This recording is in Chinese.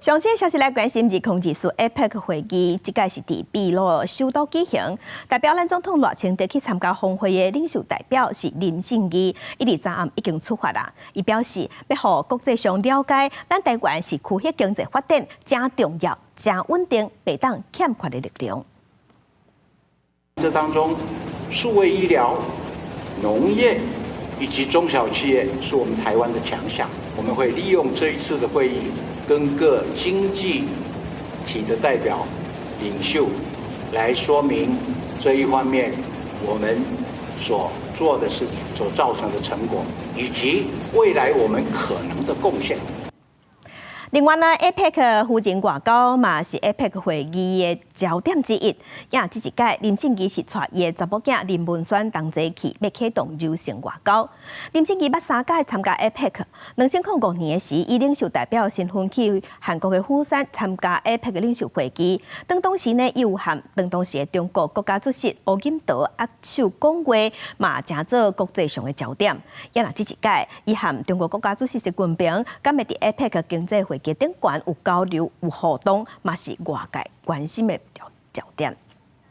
详细消息来关心，日控技术 APEC 会议，即届是伫秘鲁首都举行。代表咱总统赖清德去参加峰会的领袖代表是林正义，伊伫昨暗已经出发啦。伊表示，要互国际上了解，咱台湾是区域经济发展真重要、真稳定、北当欠缺的力量。这当中，数位医疗、农业以及中小企业是我们台湾的强项。我们会利用这一次的会议，跟各经济体的代表、领袖来说明这一方面我们所做的事情所造成的成果，以及未来我们可能的贡献。另外呢 ，APEC 夫人外交嘛是 APEC 会议的焦点之一。也即一届，林正义是带伊的查某囝林文轩同齐去，要启动柔性外交。林正义捌3届参加 APEC，2005年时以领袖代表身份去韩国的釜山参加 APEC 领袖会议。当时呢，伊有和当时的中国国家主席吴景德握手讲话，嘛成做国际上的焦点。也若即一届，伊和中国国家主席习近平敢会伫 APEC 经济会议顶悬有交流、有互动，嘛是外界关心的焦点。